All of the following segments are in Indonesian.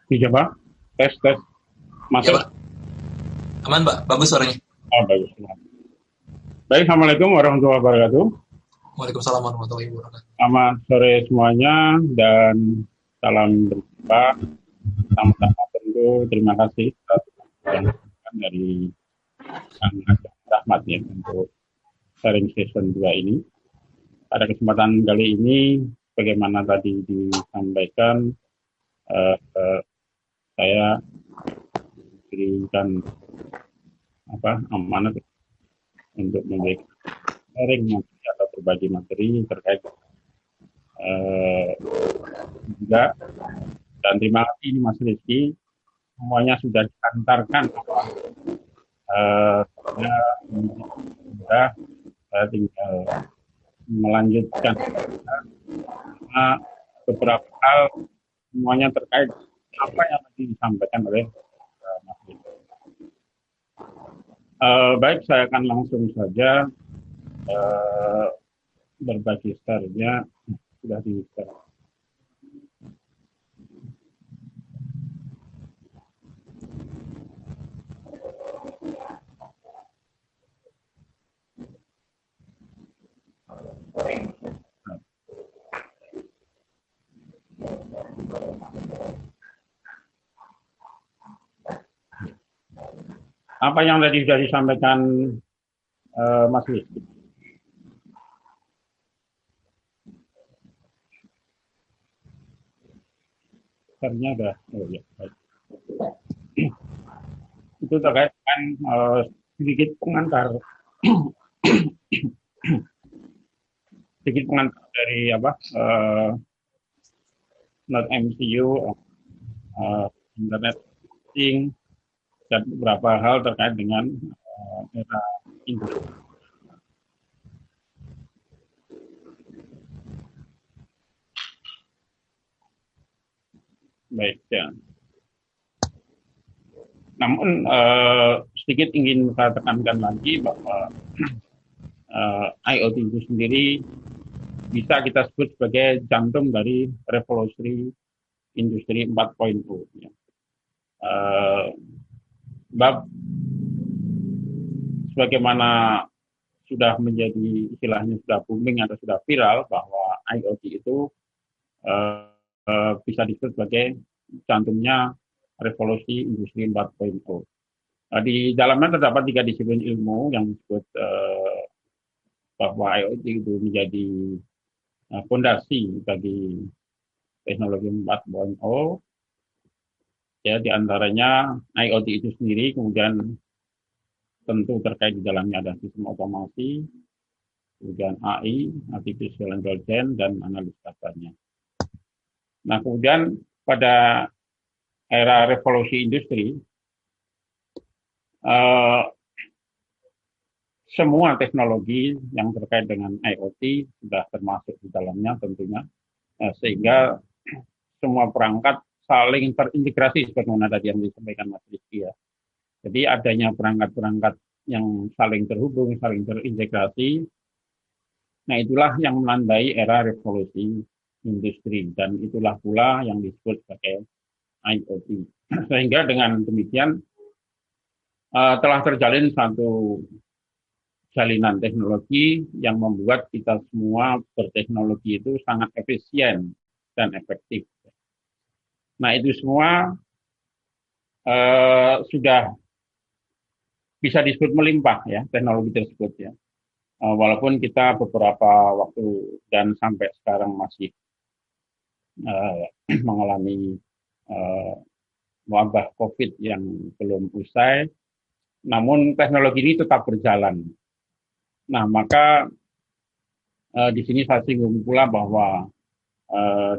Dicoba, tes, tes, Ya, masuk. Pak. Aman, Pak. Bagus suaranya. Oh, bagus. Baik, Assalamualaikum warahmatullahi wabarakatuh. Waalaikumsalam warahmatullahi wabarakatuh. Selamat sore semuanya dan salam berjumpa. Pertama-tama tentu terima kasih atas yang dari Kang Ajeng Rahmat ya untuk sharing session 2 ini. Pada kesempatan kali ini, bagaimana tadi disampaikan, saya diberikan amanat untuk memberikan sharing materi atau berbagi materi terkait juga, dan terima kasih ini Mas Rizky, semuanya sudah diantarkan saya tinggal melanjutkan karena beberapa hal semuanya terkait apa yang tadi disampaikan oleh Mas Rizky. Baik, saya akan langsung saja berbagi share-nya. Sudah di-share. Apa yang tadi sudah disampaikan Mas Rizky? Share-nya ada. Oh, ya, baik. Itu terkait dengan sedikit pengantar dari not MCU, internet banking, dan beberapa hal terkait dengan era industri. Baik ya. Namun sedikit ingin saya tekankan lagi bahwa IoT itu sendiri bisa kita sebut sebagai jantung dari revolusi industri 4.0. Ya. Sebagaimana sudah menjadi istilahnya sudah booming atau sudah viral bahwa IoT itu bisa disebut sebagai jantungnya revolusi industri 4.0. Di dalamnya terdapat 3 disiplin ilmu yang disebut bahwa IoT itu menjadi fondasi bagi teknologi 4.0. Ya, diantaranya IoT itu sendiri, kemudian tentu terkait di dalamnya ada sistem otomasi, kemudian AI, artificial intelligence, dan analis datanya. Nah, kemudian pada era revolusi industri, semua teknologi yang terkait dengan IoT sudah termasuk di dalamnya tentunya, sehingga semua perangkat saling terintegrasi sebagaimana tadi yang disampaikan Mas Rizky ya. Jadi adanya perangkat-perangkat yang saling terhubung, saling terintegrasi, nah itulah yang menandai era revolusi industri, dan itulah pula yang disebut sebagai IoT. Sehingga dengan demikian telah terjalin satu jalinan teknologi yang membuat kita semua berteknologi itu sangat efisien dan efektif. Nah, itu semua sudah bisa disebut melimpah ya teknologi tersebut ya. Walaupun kita beberapa waktu dan sampai sekarang masih mengalami wabah COVID yang belum usai, namun teknologi ini tetap berjalan. Nah, maka di sini saya singgung pula bahwa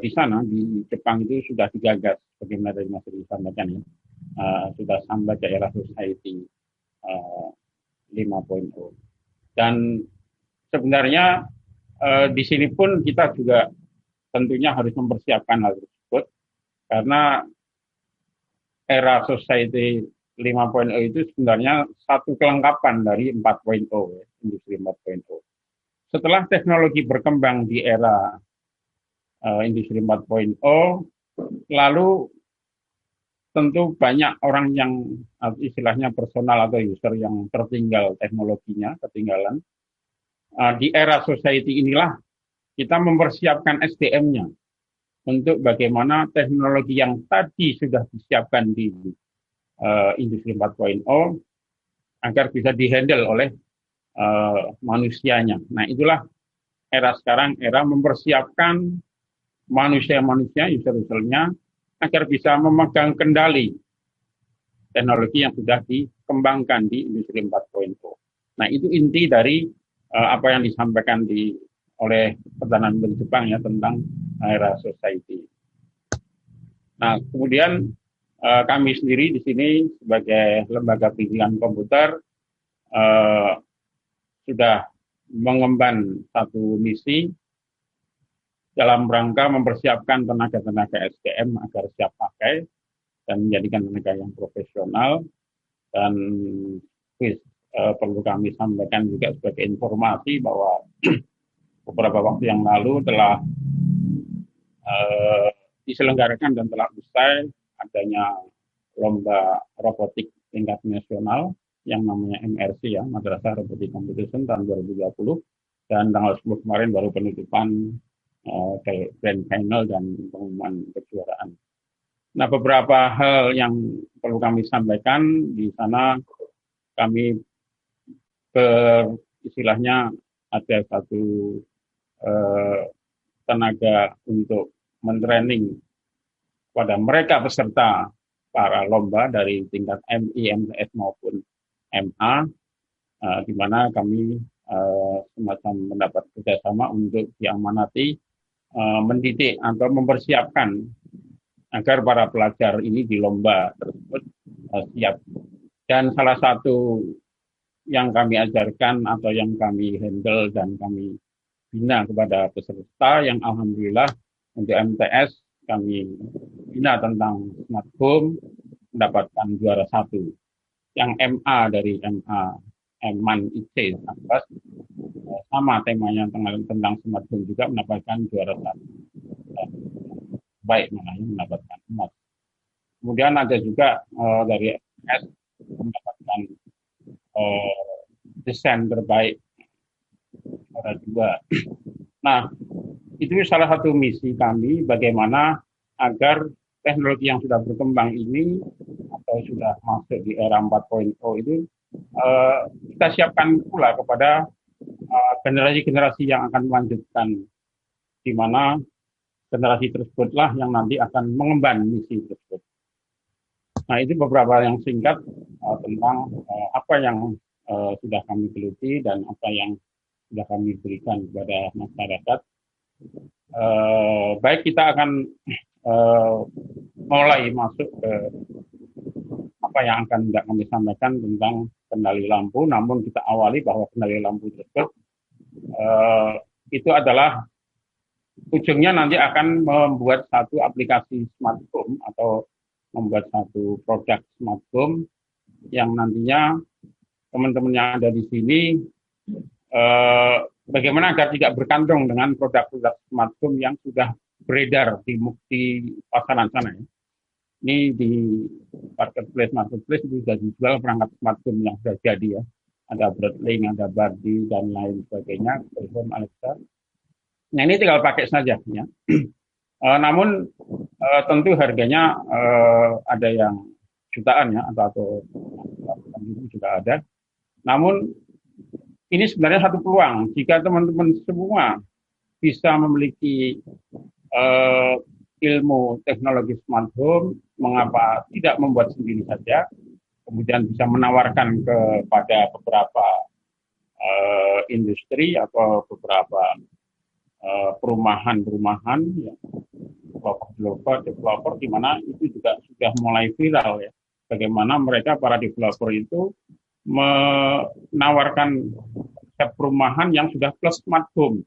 di sana di Jepang itu sudah digagas, bagaimana dari Mas disampaikan ya, sudah sampai ke era society 5.0. Dan sebenarnya di sini pun kita juga tentunya harus mempersiapkan hal tersebut, karena era society 5.0 itu sebenarnya satu kelengkapan dari 4.0, industri 4.0. setelah teknologi berkembang di era industri 4.0, lalu tentu banyak orang yang istilahnya personal atau user yang tertinggal teknologinya, ketinggalan. Di era society inilah kita mempersiapkan SDM-nya untuk bagaimana teknologi yang tadi sudah disiapkan di industri 4.0 agar bisa dihandle oleh manusianya. Nah, itulah era sekarang, era mempersiapkan manusia-manusia, user-usernya, agar bisa memegang kendali teknologi yang sudah dikembangkan di industri 4.0. Nah, itu inti dari apa yang disampaikan oleh Perdana Menteri Jepang ya tentang era society. Nah, kemudian kami sendiri di sini sebagai lembaga pendidikan komputer sudah mengemban satu misi dalam rangka mempersiapkan tenaga-tenaga SDM agar siap pakai dan menjadikan tenaga yang profesional. Dan perlu kami sampaikan juga sebagai informasi bahwa beberapa waktu yang lalu telah diselenggarakan dan telah usai adanya lomba robotik tingkat nasional yang namanya MRC ya, Madrasah Robotic Competition tahun 2020, dan tanggal 10 kemarin baru penutupan grand final dan pengumuman kejuaraan. Nah, beberapa hal yang perlu kami sampaikan di sana, kami istilahnya ada satu tenaga untuk mentraining pada mereka peserta para lomba dari tingkat MI, MTS maupun MA, di mana kami semacam mendapat kerjasama untuk diamanati mendidik atau mempersiapkan agar para pelajar ini di lomba tersebut siap. Dan salah satu yang kami ajarkan atau yang kami handle dan kami bina kepada peserta yang alhamdulillah untuk MTS kami bina tentang smart home mendapatkan juara 1. Yang MA dari MA Eman IC sama temanya tentang smart home juga mendapatkan juara 1. Baik makanya mendapatkan emas. Kemudian ada juga dari S mendapatkan desain terbaik juara 2. Nah, itu salah satu misi kami bagaimana agar teknologi yang sudah berkembang ini atau sudah masuk di era 4.0 itu kita siapkan pula kepada generasi-generasi yang akan melanjutkan, di mana generasi tersebutlah yang nanti akan mengemban misi tersebut. Nah, itu beberapa yang singkat tentang apa yang sudah kami geluti dan apa yang sudah kami berikan kepada masyarakat. Baik, kita akan mulai masuk ke apa yang akan kami sampaikan tentang kendali lampu, namun kita awali bahwa kendali lampu tersebut itu adalah ujungnya nanti akan membuat satu aplikasi smart home atau membuat satu produk smart home yang nantinya teman-teman yang ada di sini bagaimana agar tidak bergantung dengan produk-produk smart home yang sudah beredar di pasaran sana. Ya. Ini di marketplace itu sudah dijual perangkat smart home yang sudah jadi ya. Ada Breitling, ada Bardi dan lain sebagainya, Home Alexa. Nah, ini tinggal pakai saja ya. Namun tentu harganya ada yang jutaan ya atau juga ada. Namun ini sebenarnya satu peluang jika teman-teman semua bisa memiliki ilmu teknologi smart home, mengapa tidak membuat sendiri saja, kemudian bisa menawarkan kepada beberapa industri atau beberapa perumahan-perumahan, ya, developer, di mana itu juga sudah mulai viral ya. Bagaimana mereka para developer itu menawarkan konsep perumahan yang sudah plus smart home.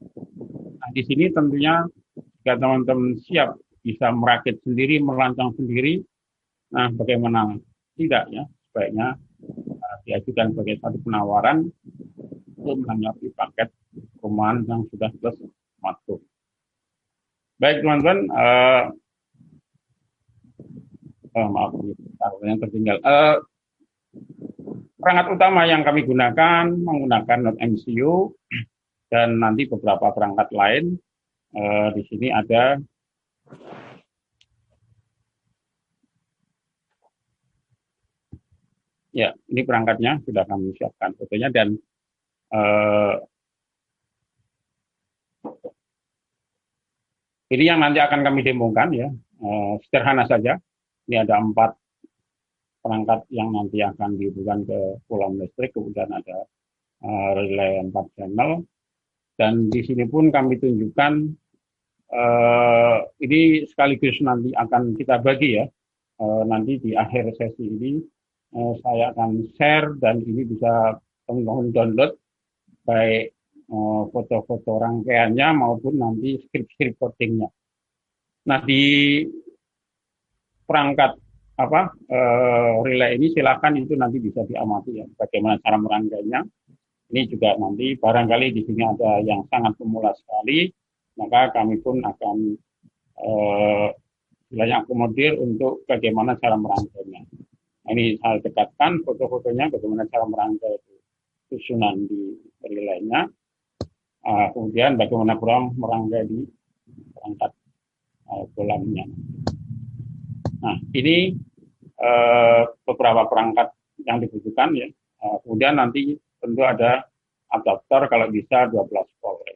Nah, di sini tentunya jika teman-teman siap bisa merakit sendiri, merancang sendiri, nah bagaimana tidak ya, sebaiknya diajukan sebagai satu penawaran untuk menanggapi paket command yang sudah plus smart home. Baik teman-teman, maaf ini yang tertinggal. Perangkat utama yang kami gunakan menggunakan Node MCU dan nanti beberapa perangkat lain. Di sini ada ya, ini perangkatnya sudah kami siapkan fotonya dan ini yang nanti akan kami demokan ya, sederhana saja. Ini ada 4 perangkat yang nanti akan dihubungkan ke pulang listrik, kemudian ada relay 4 channel, dan di sini pun kami tunjukkan ini sekaligus nanti akan kita bagi ya, nanti di akhir sesi ini saya akan share dan ini bisa teman-teman download baik foto-foto rangkaiannya maupun nanti script codingnya. Nah di perangkat relay ini silakan itu nanti bisa diamati ya bagaimana cara merangkainya. Ini juga nanti barangkali di sini ada yang sangat pemula sekali, maka kami pun akan akomodir untuk bagaimana cara merangkainya. Nah, ini saya dekatkan foto-fotonya bagaimana cara merangkai susunan di relaynya. Kemudian bagaimana program merangkai di perangkat bolamnya. Nah, ini beberapa perangkat yang dibutuhkan ya. Kemudian nanti tentu ada adaptor kalau bisa 12 volt.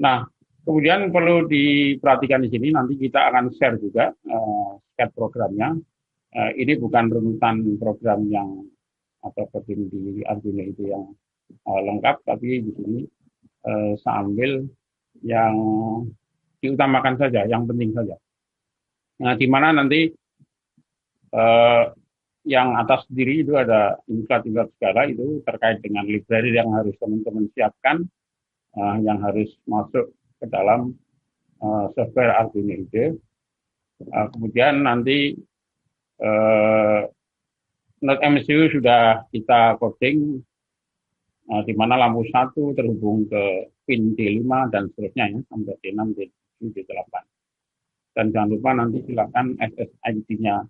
Nah, kemudian perlu diperhatikan di sini nanti kita akan share juga sket programnya. Ini bukan runutan program yang atau coding di Arduino itu yang lengkap, tapi di sini saya ambil yang diutamakan saja, yang penting saja. Nah, di mana nanti yang atas sendiri itu ada include segala itu terkait dengan library yang harus teman-teman siapkan, yang harus masuk ke dalam software Arduino IDE. Kemudian nanti Node MCU sudah kita coding, di mana lampu 1 terhubung ke pin D5 dan seterusnya ya, sampai D6, D7, D8. Dan jangan lupa nanti silakan SSID-nya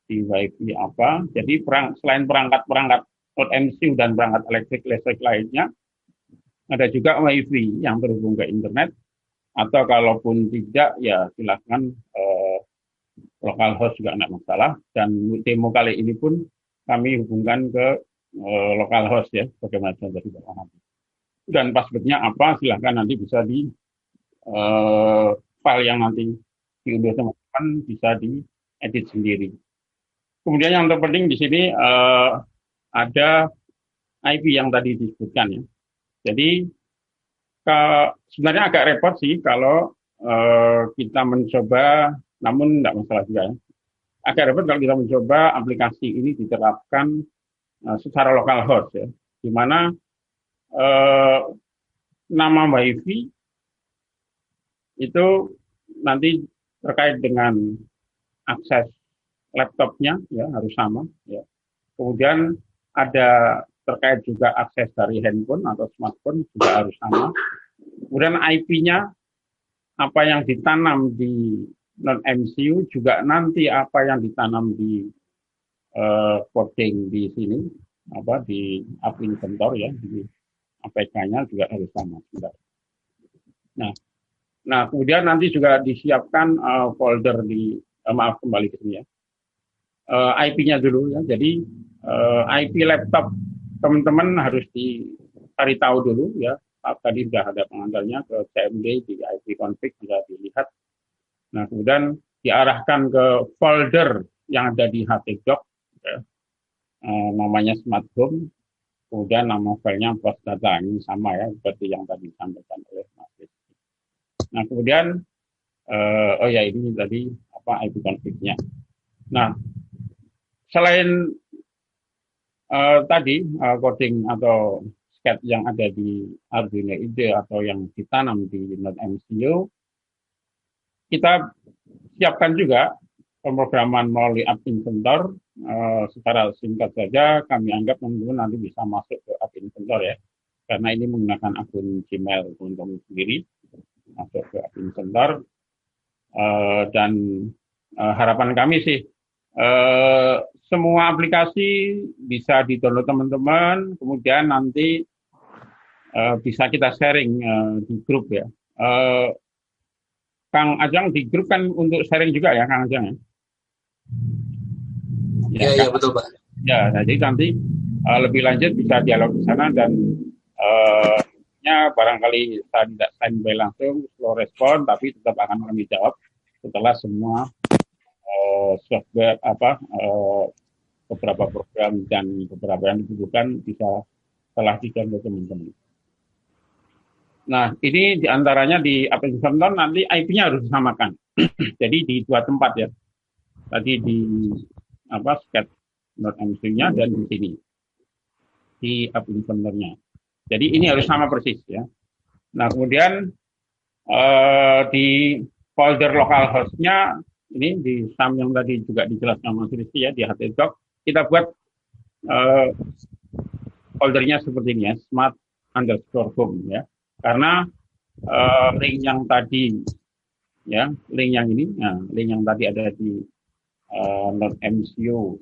di WiFi apa. Jadi selain perangkat-perangkat Node MCU dan perangkat listrik lainnya, ada juga WiFi yang terhubung ke internet, atau kalaupun tidak ya silakan localhost juga tidak masalah. Dan demo kali ini pun kami hubungkan ke localhost ya, bagaimana contoh di bawah nanti. Dan passwordnya apa, silahkan nanti bisa di file yang nanti diunduh teman-teman bisa diedit sendiri. Kemudian yang terpenting di sini ada IP yang tadi disebutkan ya. Jadi sebenarnya agak repot sih kalau kita mencoba, namun tidak masalah juga ya. Agak repot kalau kita mencoba aplikasi ini diterapkan secara lokal host ya, di mana nama WiFi itu nanti terkait dengan akses laptopnya ya harus sama ya. Kemudian ada terkait juga akses dari handphone atau smartphone juga harus sama. Kemudian IP-nya apa yang ditanam di non MCU juga nanti apa yang ditanam di coding di sini apa di app inventor ya, di APK-nya juga harus sama. Nah kemudian nanti juga disiapkan folder di maaf kembali ke sini ya. IP-nya dulu ya. Jadi IP laptop teman-teman harus dicari tahu dulu ya. Tadi sudah ada pengantarnya ke CMD di IP config bisa dilihat. Nah kemudian diarahkan ke folder yang ada di HTDoc ya. Namanya Smart Home. Kemudian nama filenya post data, ini sama ya seperti yang tadi disampaikan oleh Mas Rizky. Nah kemudian oh ya ini tadi apa IP config-nya. Nah selain tadi coding atau sket yang ada di Arduino IDE atau yang ditanam di Node MCU, kita siapkan juga pemrograman melalui app inventor. Secara singkat saja kami anggap teman-teman nanti bisa masuk ke app inventor ya. karena ini menggunakan akun Gmail teman-teman sendiri, masuk ke admin center, dan harapan kami sih semua aplikasi bisa di-download teman-teman, kemudian nanti bisa kita sharing di grup ya. Kang Ajeng di grup kan untuk sharing juga ya, Kang Ajeng ya? Ya, ya, betul Pak. Ya, nah, jadi nanti lebih lanjut bisa dialog di sana dan barangkali saya tidak standby langsung, slow respon, tapi tetap akan kami jawab setelah semua software beberapa program dan beberapa yang dibutuhkan bisa telah di-download teman-teman. Nah, ini diantaranya di aplikasi Center nanti IP-nya harus disamakan. Jadi di dua tempat ya. Tadi di scat.mc-nya dan di sini di aplikasi Center-nya. Jadi ini harus sama persis ya. Nah, kemudian di folder local host-nya ini di SAM yang tadi juga dijelaskan Mas Rizky ya, di htdoc kita buat foldernya seperti ini ya, smart_home ya. Karena link yang tadi ya, link yang ini, nah, link yang tadi ada di .mcu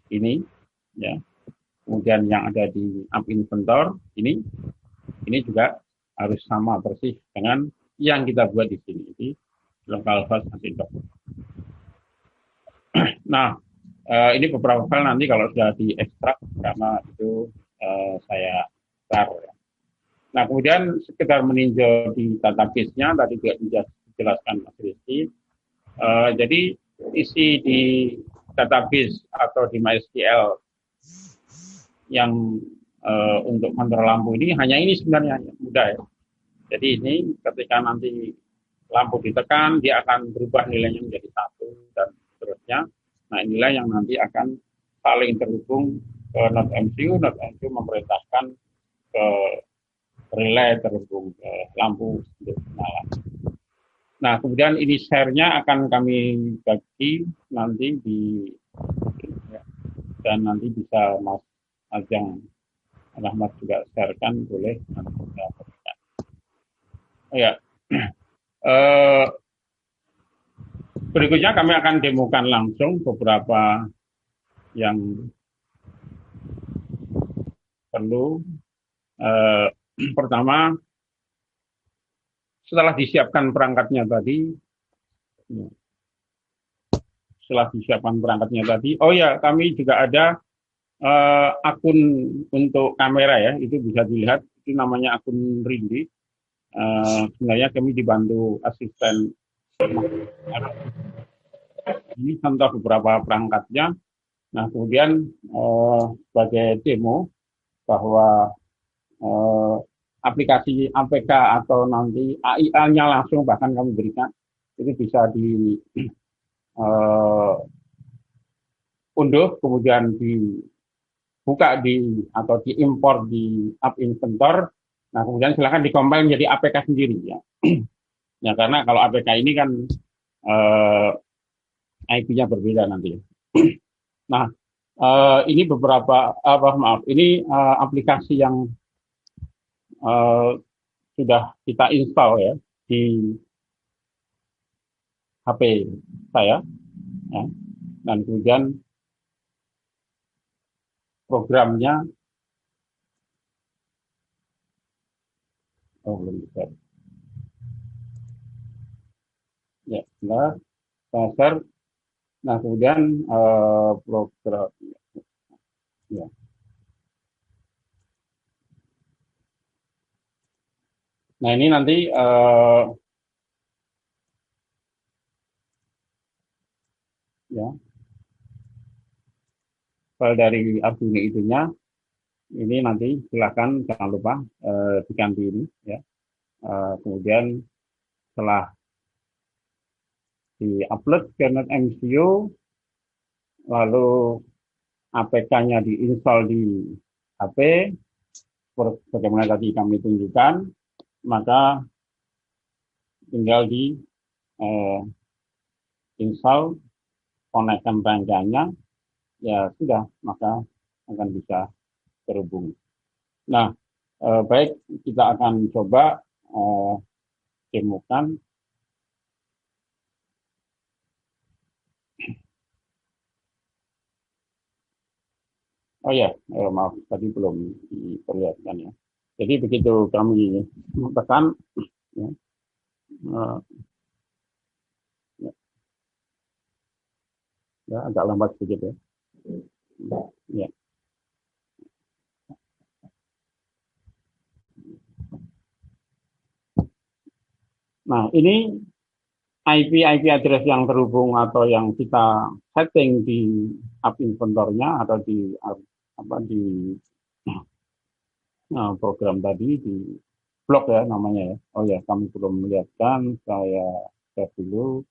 ini ya. Kemudian yang ada di App Inventor ini juga harus sama persis dengan yang kita buat di sini di localhost htdoc. Nah, ini beberapa file nanti kalau sudah diekstrak karena itu saya share. Nah, kemudian sekedar meninjau di database-nya tadi juga dijelaskan Mas Rizky. Jadi isi di database atau di MySQL yang untuk kontrol lampu ini hanya ini sebenarnya mudah ya. Jadi ini ketika nanti lampu ditekan dia akan berubah nilainya menjadi 1 dan seterusnya. Nah, inilah yang nanti akan saling terhubung ke .mcu memerintahkan ke relay terhubung ke lampu untuk menyala. Nah, kemudian ini share-nya akan kami bagi nanti dan nanti bisa Mas Ajeng Rahmat juga sharekan, boleh nanti kita berikan. Oh ya, berikutnya kami akan demokan langsung beberapa yang perlu. Pertama, setelah disiapkan perangkatnya tadi, oh ya, kami juga ada akun untuk kamera ya, itu bisa dilihat, itu namanya akun Rindi. Sebenarnya kami dibantu asisten. Ini contoh beberapa perangkatnya. Nah, kemudian sebagai demo bahwa aplikasi APK atau nanti AIA-nya langsung bahkan kami berikan, itu bisa di unduh, kemudian dibuka atau diimpor di App Inventor. Nah, kemudian silakan dikompil menjadi APK sendiri ya. Ya, karena kalau APK ini kan IP-nya berbeda nanti. Nah, ini beberapa ini aplikasi yang sudah kita install ya di HP saya, ya. Dan kemudian programnya belum bisa. Ya, benar. Saya. Nah, kemudian program ya. Nah, ini nanti ya file dari Arduino itunya ini nanti silakan jangan lupa diganti ini ya. Kemudian setelah di-upload ke .mcu, lalu APK-nya diinstal di HP bagaimana tadi kami tunjukkan, maka tinggal di install, konekkan rangkaiannya, ya sudah, maka akan bisa terhubung. Nah, Baik, kita akan coba demokan. Oh ya, maaf tadi belum diperlihatkan ya. Jadi begitu kami tekan, ya, eh, ya agak lambat sedikit ya. Ya. Nah, ini IP address yang terhubung atau yang kita setting di app inventornya atau di apa di program tadi di blog ya namanya ya. Oh ya, kami belum melihatkan. Saya share dulu.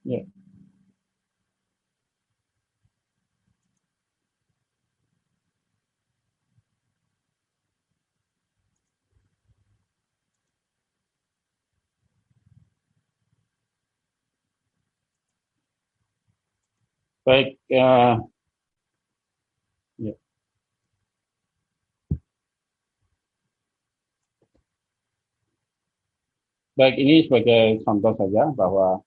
Ya. Baik, ya. Baik, ini sebagai contoh saja bahwa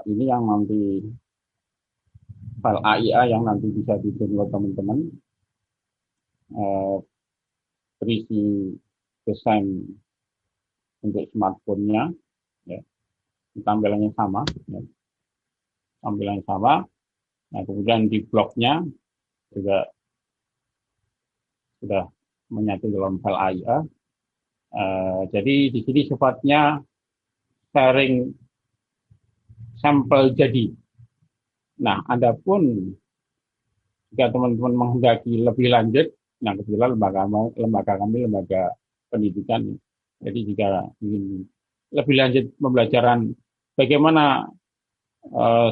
ini yang nanti file AIA yang nanti bisa di-download teman-teman, berisi desain untuk smartphone-nya, ya, tampilannya sama, ya, tampilannya sama. Nah, kemudian di blognya juga sudah menyatu dalam file AIA. Jadi di sini sifatnya sharing sampel jadi. Nah, adapun jika teman-teman menghendaki lebih lanjut, nah kebetulan lembaga kami lembaga pendidikan. Jadi jika ingin lebih lanjut pembelajaran bagaimana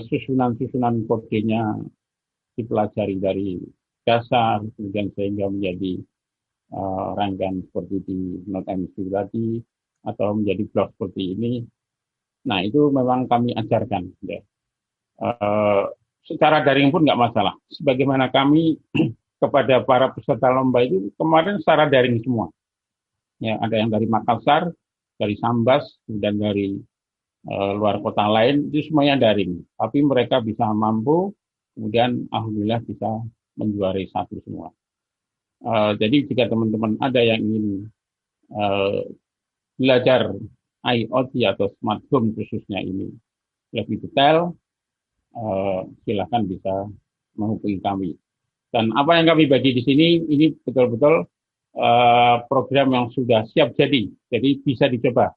susunan-susunan kodenya dipelajari dari dasar, kemudian sehingga menjadi rangkaian seperti di NoteMCU tadi, atau menjadi blog seperti ini. Nah, itu memang kami ajarkan. Ya. Secara daring pun nggak masalah. Sebagaimana kami kepada para peserta lomba itu kemarin secara daring semua. Ya, ada yang dari Makassar, dari Sambas, dan dari luar kota lain, itu semuanya daring. Tapi mereka bisa mampu, kemudian alhamdulillah bisa menjuarai satu semua. Jadi jika teman-teman ada yang ingin belajar IoT atau smart home khususnya ini lebih detail, silakan bisa menghubungi kami. Dan apa yang kami bagi di sini, ini betul-betul program yang sudah siap jadi bisa dicoba.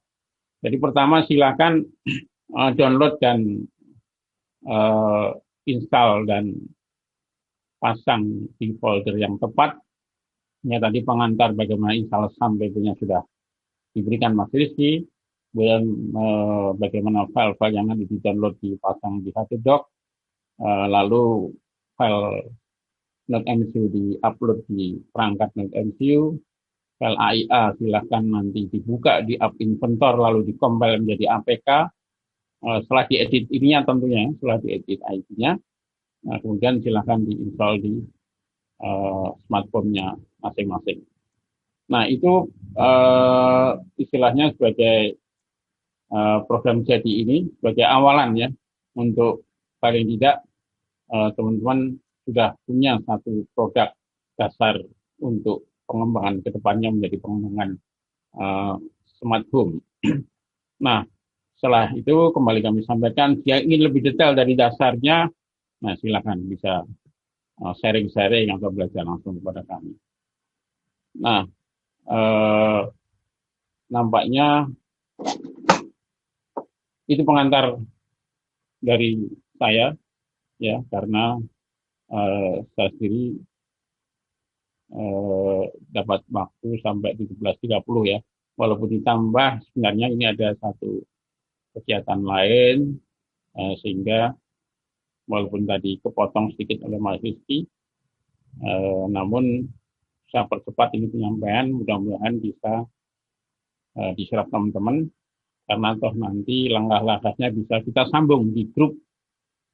Jadi pertama silakan download dan install dan pasang di folder yang tepat. Ini tadi pengantar bagaimana install sampai-nya sudah diberikan Mas Rizky, kemudian bagaimana file-file yang nanti di-download dipasang di HTDoc, lalu file NoteMCU di-upload di perangkat NoteMCU, file AIA silahkan nanti dibuka di app inventor lalu dikompil menjadi APK, setelah diedit ininya tentunya, setelah diedit IP-nya, kemudian silahkan diinstal di smartphone-nya masing-masing. Nah, itu istilahnya sebagai program jadi ini, sebagai awalan ya, untuk paling tidak teman-teman sudah punya satu produk dasar untuk pengembangan ke depannya menjadi pengembangan smart home. Nah, setelah itu kembali kami sampaikan, jika ingin lebih detail dari dasarnya, nah silakan bisa sharing-sharing atau belajar langsung kepada kami. Nah, nampaknya itu pengantar dari saya, ya, karena saya sendiri dapat waktu sampai 17.30 ya, walaupun ditambah sebenarnya ini ada satu kegiatan lain, sehingga walaupun tadi kepotong sedikit oleh Mas Rizky, namun saya percepat ini penyampaian, mudah-mudahan bisa diserap teman-teman, karena toh nanti langkah-langkahnya bisa kita sambung di grup,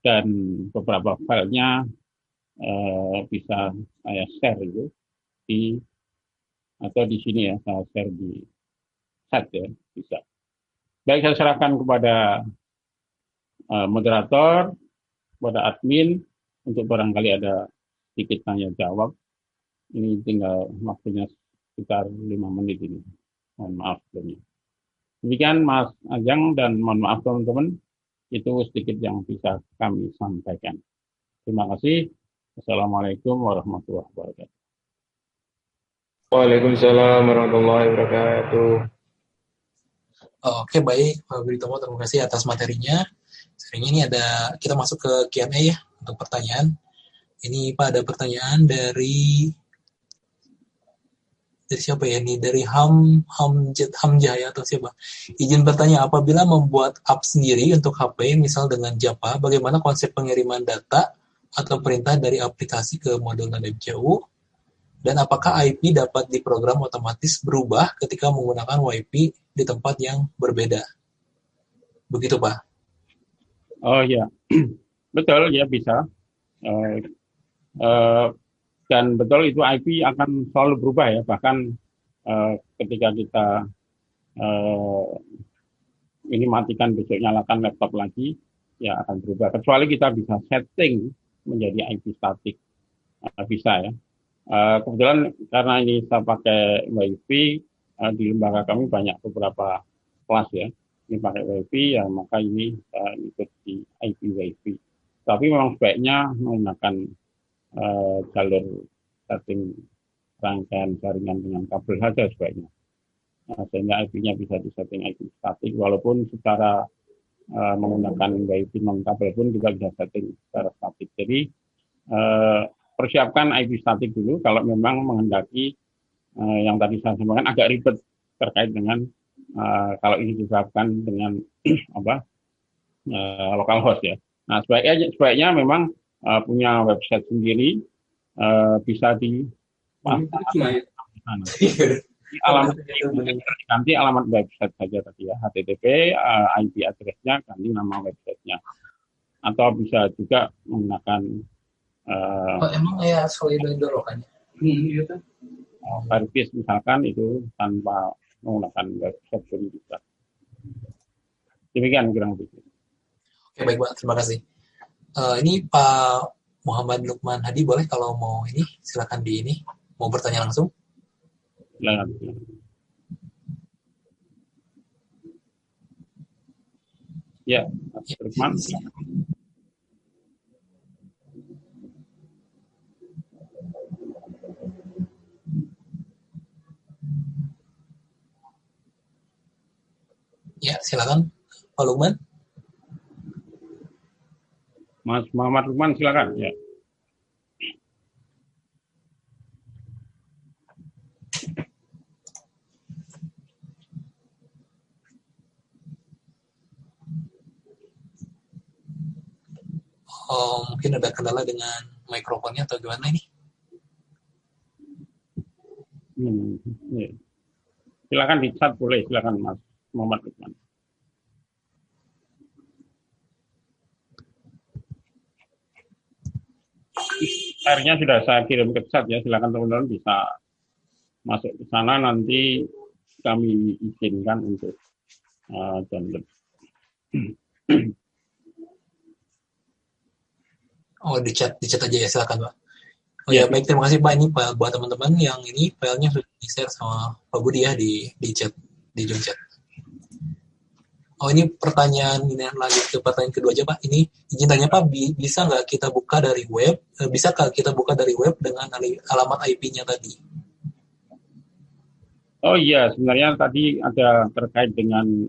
dan beberapa filenya bisa saya share itu atau di sini ya, saya share di chat ya, bisa. Baik, saya serahkan kepada moderator, kepada admin, untuk barangkali ada sedikit tanya jawab. Ini tinggal waktunya sekitar 5 menit ini. Mohon maaf sebelumnya. Demikian Mas Ajang, dan mohon maaf teman-teman, itu sedikit yang bisa kami sampaikan. Terima kasih. Assalamualaikum warahmatullahi wabarakatuh. Waalaikumsalam warahmatullahi wabarakatuh. Oke, baik Pak Britomo, terima kasih atas materinya. Sekarang ini kita masuk ke Q&A ya untuk pertanyaan. Ini Pak, ada pertanyaan dari siapa ya ini? Dari Hamjah ya, atau siapa? Izin bertanya, apabila membuat app sendiri untuk HP, misal dengan Java, bagaimana konsep pengiriman data atau perintah dari aplikasi ke modul nada jauh? Dan apakah IP dapat diprogram otomatis berubah ketika menggunakan WiFi di tempat yang berbeda? Begitu, Pak? Oh ya, betul ya, bisa. Dan betul itu IP akan selalu berubah ya, bahkan ketika kita ini matikan, besok nyalakan laptop lagi, ya akan berubah. Kecuali kita bisa setting menjadi IP statik, bisa ya. Kebetulan karena ini saya pakai WiFi, di lembaga kami banyak beberapa kelas ya, ini pakai WiFi ya, maka ini ikut di IP WiFi. Tapi memang sebaiknya menggunakan jalur setting rangkaian jaringan dengan kabel saja sebaiknya, sehingga IP-nya bisa disetting IP statik, walaupun secara menggunakan WiFi non kabel pun juga bisa setting secara statik. Jadi persiapkan IP statik dulu kalau memang menghendaki yang tadi saya sampaikan agak ribet terkait dengan kalau ini diterapkan dengan localhost ya. Nah, sebaiknya memang punya website sendiri, bisa di ganti alamat website saja tadi ya, HTTP, IP address-nya ganti nama website-nya, atau bisa juga menggunakan emang ya Solido kan? Firebase misalkan, itu tanpa menggunakan website pun bisa. Demikian kurang lebih. Oke, baik Pak, terima kasih. Ini Pak Muhammad Lukman Hadi, boleh kalau mau ini silakan mau bertanya langsung. Silakan. Ya, Mas Lukman. Ya, silakan Pak Lukman. Mas Muhammad Lukman, silakan ya. Mungkin ada kendala dengan mikrofonnya atau gimana ini? Ya. Silakan di chat, boleh, silakan Mas Muhammad Lukman. Akhirnya sudah saya kirim ke chat ya, silakan teman-teman bisa masuk ke sana, nanti kami izinkan untuk download. Oh, di chat aja ya, silakan Pak. Oh ya, baik, terima kasih Pak. Ini buat teman-teman yang ini filenya sudah di-share sama Pak Budi ya di chat, di Zoom chat. Oh, ini pertanyaan ini lanjut ke pertanyaan kedua aja Pak. Ini izin tanya Pak, bisa nggak kita buka dari web? Bisakah kita buka dari web dengan alamat IP-nya tadi? Oh iya, sebenarnya tadi ada terkait dengan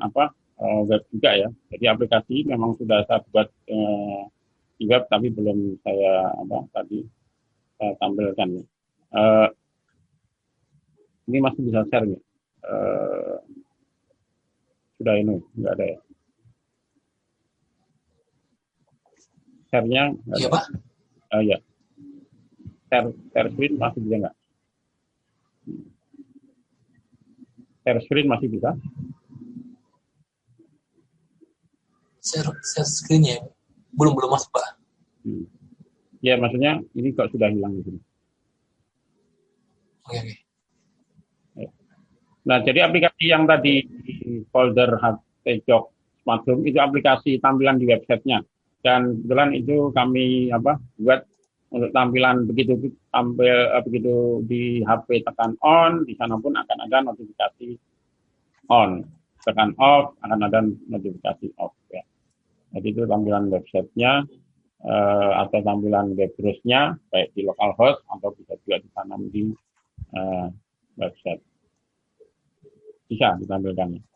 web juga ya. Jadi aplikasi memang sudah saya buat di web, tapi belum saya tadi saya tampilkan. Ini masih bisa share nggak? Sudah ini nggak ada ya? Share-nya Iya Pak. ya. Share screen masih bisa nggak? Share screen masih bisa? Share screen ya. Belum masuk Pak. Ya, maksudnya ini kok sudah hilang di sini. Oke. Nah, jadi aplikasi yang tadi di folder HTJOK Smart Home itu aplikasi tampilan di websitenya. Dan kebetulan itu kami buat untuk tampilan begitu di HP tekan on, di sana pun akan ada notifikasi on. Tekan off akan ada notifikasi off ya. Jadi itu tampilan websitenya atau tampilan web browse-nya baik di localhost atau bisa juga ditanam di website. Bisa ditampilkan.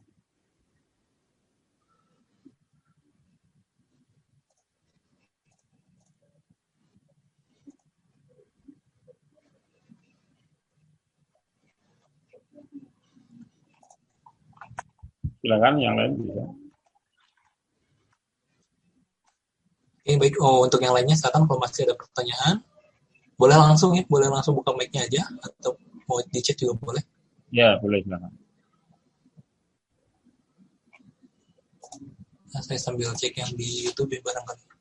Silakan yang lain bisa. Oke, baik. Untuk yang lainnya silakan kalau masih ada pertanyaan. Boleh langsung buka mic-nya aja atau mau di chat juga boleh. Ya, boleh silakan. Nah, saya sambil cek yang di YouTube ya barangkali.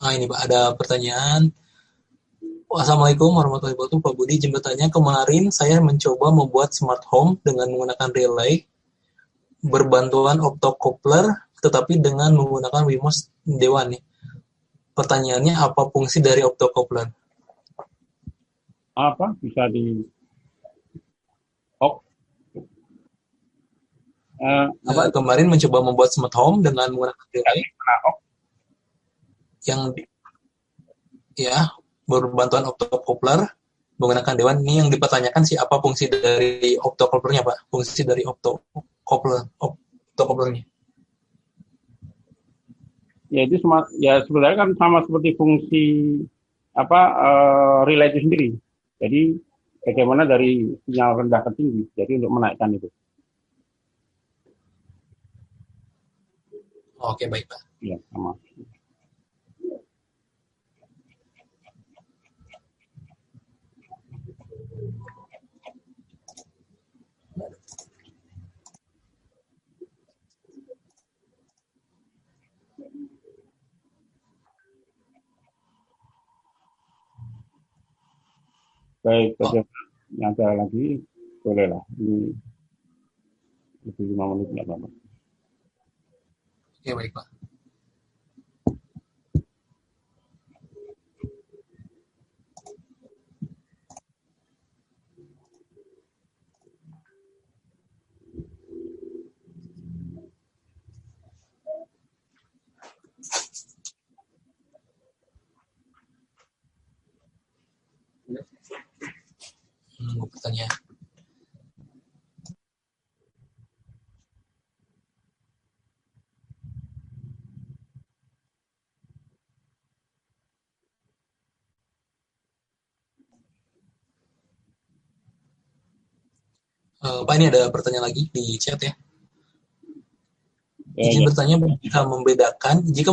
Ini Pak, ada pertanyaan. Assalamualaikum warahmatullahi wabarakatuh, Pak Budi. Izin bertanya, kemarin saya mencoba membuat smart home dengan menggunakan relay berbantuan optocoupler, tetapi dengan menggunakan Wemos Dewan nih. Pertanyaannya, apa fungsi dari optocoupler? Apa bisa di kemarin mencoba membuat smart home dengan menggunakan relay yang berbantuan optocoupler menggunakan Dewan. Ini yang dipertanyakan sih apa fungsi dari optocouplernya Pak? Fungsi dari optocouplernya. Ya itu sebenarnya kan sama seperti fungsi relay itu sendiri. Jadi bagaimana dari sinyal rendah ke tinggi. Jadi untuk menaikkan itu. Oke, baik Pak. Ya, sama. Baik, bagaimana ada lagi bolehlah. Ini lebih 5 menit nggak apa-apa. Oke, baik Pak. Mau pertanyaan. Pak, ini ada pertanyaan lagi di chat ya. Izin bertanya, jika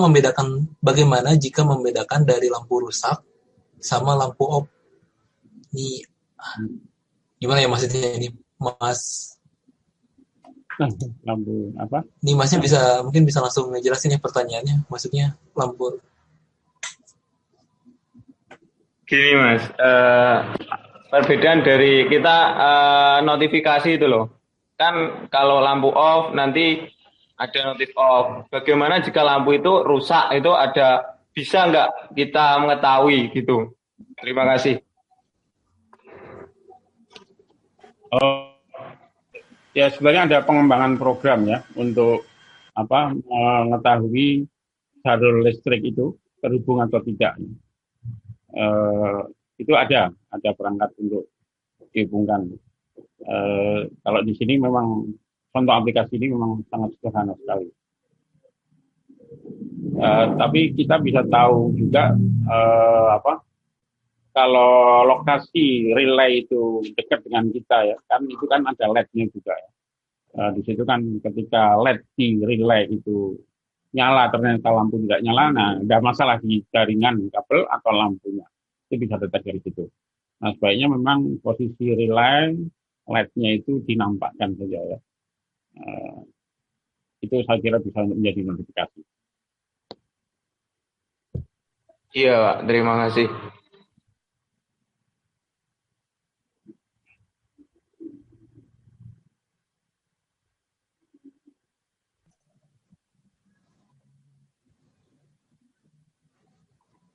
membedakan bagaimana jika membedakan dari lampu rusak sama lampu off? Ini gimana ya maksudnya ini, Mas? Lampu apa? Ini Masnya mungkin bisa langsung ngejelasin ya pertanyaannya. Maksudnya lampu. Gini Mas, perbedaan dari kita notifikasi itu loh. Kan kalau lampu off nanti ada notif off. Bagaimana jika lampu itu rusak, itu bisa nggak kita mengetahui gitu? Terima kasih. Ya sebenarnya ada pengembangan program ya untuk mengetahui jalur listrik itu terhubung atau tidak. Itu ada perangkat untuk dihubungkan. Kalau di sini memang contoh aplikasi ini memang sangat sederhana sekali. Tapi kita bisa tahu juga kalau lokasi relay itu dekat dengan kita ya, kan itu kan ada LED-nya juga ya. Di situ kan ketika LED di relay itu nyala, ternyata lampu tidak nyala, nah ada masalah di jaringan kabel atau lampunya. Itu bisa detek dari situ. Nah, sebaiknya memang posisi relay LED-nya itu dinampakkan saja ya. Eh, itu saya kira bisa menjadi notifikasi. Iya, Pak. Terima kasih.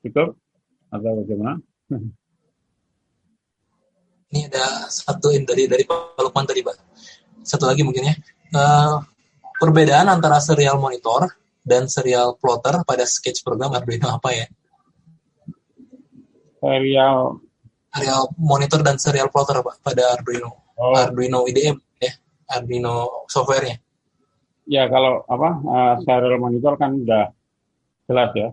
Cukup atau bagaimana? Ini ada satu dari Pak Lukman tadi, Pak. Satu lagi mungkin ya. Eh, perbedaan antara serial monitor dan serial plotter pada sketch program Arduino apa ya? Serial Serial monitor dan serial plotter, Pak, pada Arduino. Arduino IDM ya. Arduino software-nya. Ya kalau serial monitor kan udah jelas ya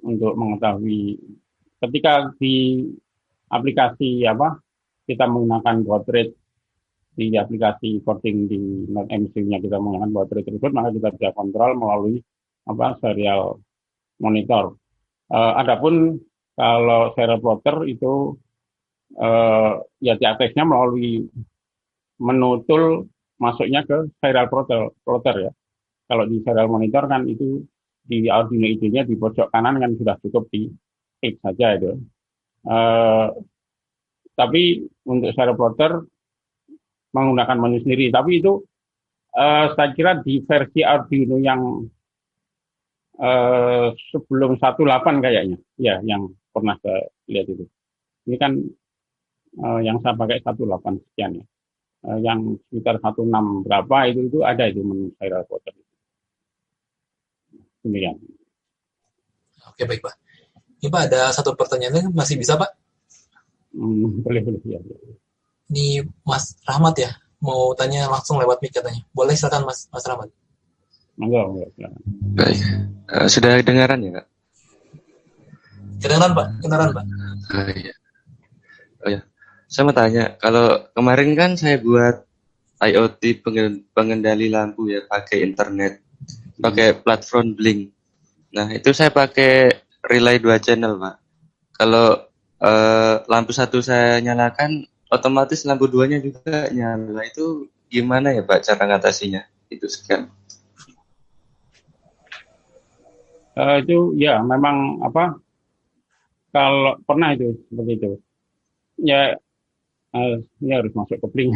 untuk mengetahui ketika di aplikasi kita menggunakan baud rate di aplikasi coding di NodeMCU-nya kita menggunakan baud rate tersebut, maka kita bisa kontrol melalui serial monitor. Adapun kalau serial plotter itu ya TATX-nya melalui menu tool masuknya ke serial plotter ya. Kalau di serial monitor kan itu di Arduino IDE-nya di pojok kanan kan sudah cukup di klik saja itu. Tapi untuk serial plotter menggunakan menu sendiri. Tapi itu saya kira di versi Arduino yang sebelum 18 kayaknya, ya yang pernah saya lihat itu. Ini kan yang saya pakai 18 sekian ya. Yang sekitar 16 berapa itu ada itu menu serial plotter. Demikian. Oke, baik, Pak. Ini Pak ada satu pertanyaan masih bisa, Pak? Boleh ya. Ini Mas Rahmat ya, mau tanya langsung lewat mic katanya. Boleh silakan Mas Rahmat. Enggak. Baik. Sudah dengaran ya, Kak? Kedengaran, Pak. Iya. Oh ya. Saya mau tanya, kalau kemarin kan saya buat IoT pengendali lampu ya, pakai internet, pakai platform Blink. Nah, itu saya pakai relay 2 channel, Pak. Kalau lampu satu saya nyalakan, otomatis lampu 2-nya juga nyala. Itu gimana ya, Pak, cara ngatasinya? Itu sekian. Itu ya memang kalau pernah itu seperti itu ya, ini harus masuk ke Blink.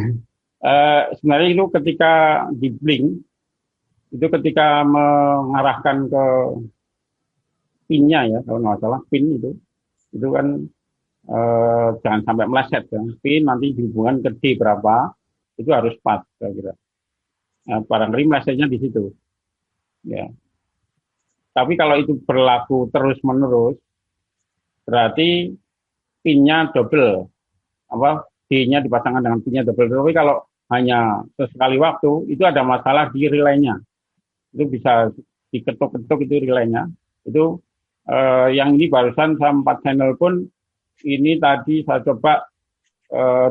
Sebenarnya itu ketika di Blink itu ketika mengarahkan ke pinnya ya, kalau nggak salah pin itu kan jangan sampai meleset ya. Pin nanti dihubungkan ke D berapa itu harus pas saya kira. Barangkali melesetnya di situ ya. Tapi kalau itu berlaku terus-menerus, berarti pinnya double, D-nya dipasangkan dengan pinnya double. Tapi kalau hanya sesekali waktu, itu ada masalah di relaynya. Itu bisa diketuk-ketuk itu relaynya. Itu yang ini barusan saya 4 channel pun, ini tadi saya coba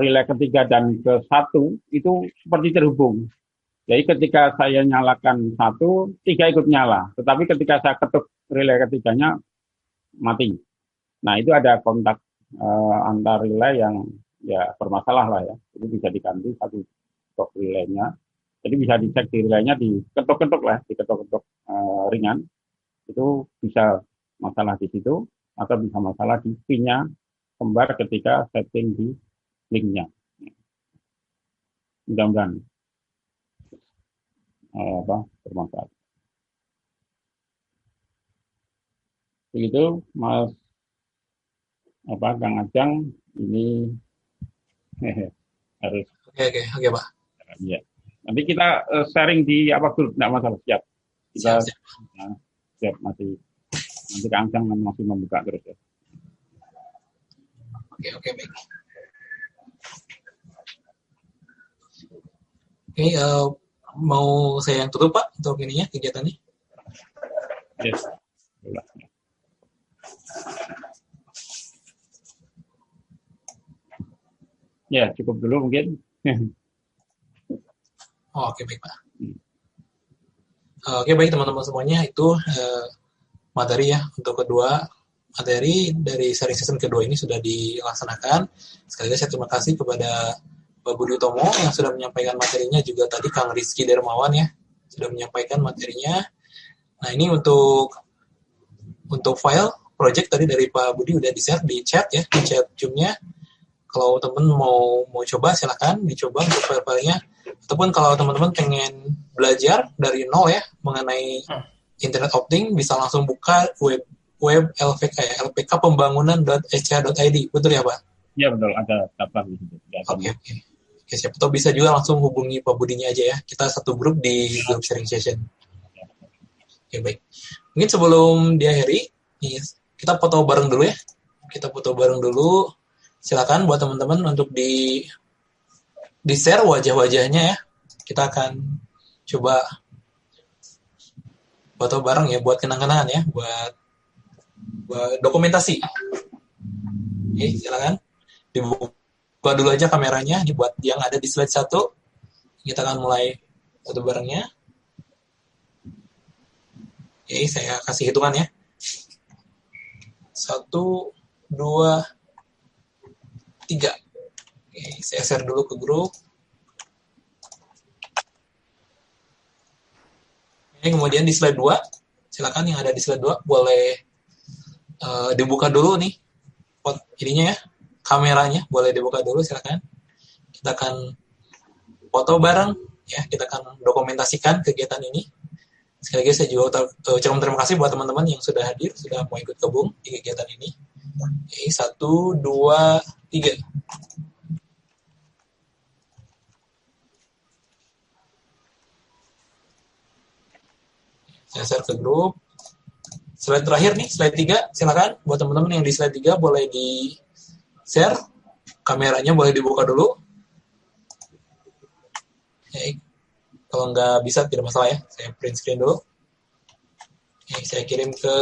relay ketiga dan ke 1, itu seperti terhubung. Jadi ketika saya nyalakan 1, 3 ikut nyala. Tetapi ketika saya ketuk relay ketiganya, mati. Nah itu ada kontak antar relay yang ya bermasalah lah ya. Itu bisa diganti satu stok relaynya. Jadi bisa dicek di relaynya, diketuk-ketuk lah, diketuk-ketuk ringan. Itu bisa masalah di situ, atau bisa masalah di pinnya kembar ketika setting di linknya. Mudah-mudahan bermanfaat. Begitu Mas Kang Ajeng, ini harus Oke, Pak. ya. Nanti kita sharing di grup, tidak masalah, siap. Kita siap masih nanti Kang Ajeng masih membuka terus ya. Oke, baik. Oke, Mau saya yang tutup Pak untuk ininya kegiatannya? Yes. Boleh. Ya, cukup dulu mungkin. Oh, oke baik Pak. Oke baik teman-teman semuanya, itu materi ya untuk kedua materi dari sharing session kedua ini sudah dilaksanakan. Sekali lagi saya terima kasih kepada Pak Budi Utomo yang sudah menyampaikan materinya, juga tadi Kang Rizky Dermawan ya sudah menyampaikan materinya. Nah ini untuk file project tadi dari Pak Budi udah di-share di chat ya, di chat Zoom-nya. Kalau teman mau coba silakan dicoba untuk file-filenya. Ataupun kalau teman-teman pengen belajar dari nol ya mengenai internet opting, bisa langsung buka web LPK ya, LPK pembangunan.sca.id. Betul ya Pak? Ya betul, ada daftar di situ. Oke. Oke, siapa tahu bisa juga langsung hubungi Pak Budinya aja ya. Kita satu grup di grup sharing session. Oke, baik. Mungkin sebelum diakhiri, kita foto bareng dulu ya. Kita foto bareng dulu. Silakan buat teman-teman untuk di-share wajah-wajahnya ya. Kita akan coba foto bareng ya buat kenang-kenangan ya, buat dokumentasi. Oke, silakan. Dibuka dulu aja kameranya, dibuat yang ada di slide 1. Kita akan mulai foto barengnya. Oke, saya kasih hitungan ya. 1, 2, 3. Oke, saya share dulu ke grup. Oke, kemudian di slide 2, silakan yang ada di slide 2 boleh dibuka dulu nih ininya ya, kameranya boleh dibuka dulu, silakan. Kita akan foto bareng ya, kita akan dokumentasikan kegiatan ini. Sekali lagi saya juga ucapkan terima kasih buat teman-teman yang sudah hadir, sudah mau ikut gabung di kegiatan ini. Oke, 1, 2, 3. Saya share ke grup. Slide terakhir nih, slide 3, silakan buat teman-teman yang di slide 3 boleh di-share, kameranya boleh dibuka dulu. Oke. Kalau nggak bisa tidak masalah ya, saya print screen dulu. Oke, saya kirim ke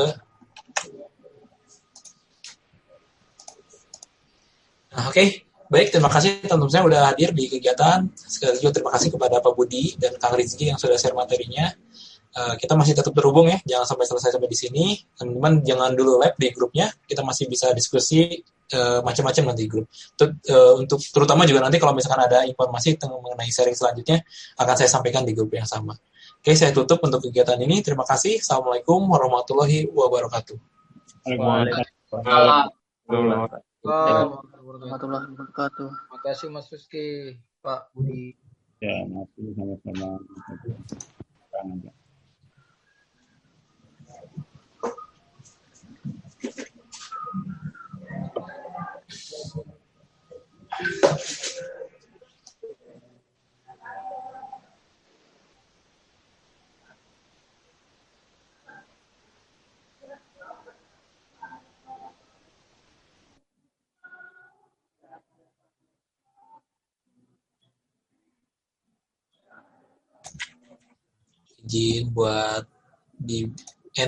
oke. Baik, terima kasih teman-teman saya sudah hadir di kegiatan. Sekali lagi terima kasih kepada Pak Budi dan Kang Rizky yang sudah share materinya. Kita masih tetap terhubung ya, jangan sampai selesai sampai di sini. Teman-teman jangan dulu live di grupnya, kita masih bisa diskusi macam-macam nanti di grup. Untuk terutama juga nanti kalau misalkan ada informasi mengenai sharing selanjutnya akan saya sampaikan di grup yang sama. Oke, saya tutup untuk kegiatan ini. Terima kasih. Assalamualaikum warahmatullahi wabarakatuh. Waalaikumsalam. Warahmatullahi wabarakatuh. Terima kasih Mas Rizky, Pak Budi. Ya, masih sama-sama. Izin buat di